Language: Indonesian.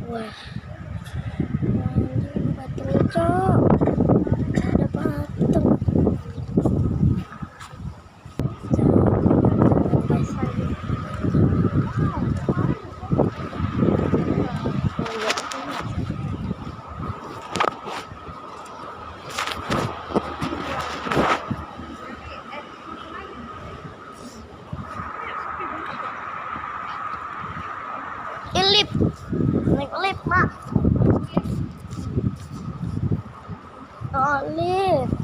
Wah, patung cok, ada patung. Lift, naik lift, Mak. Oh, lift.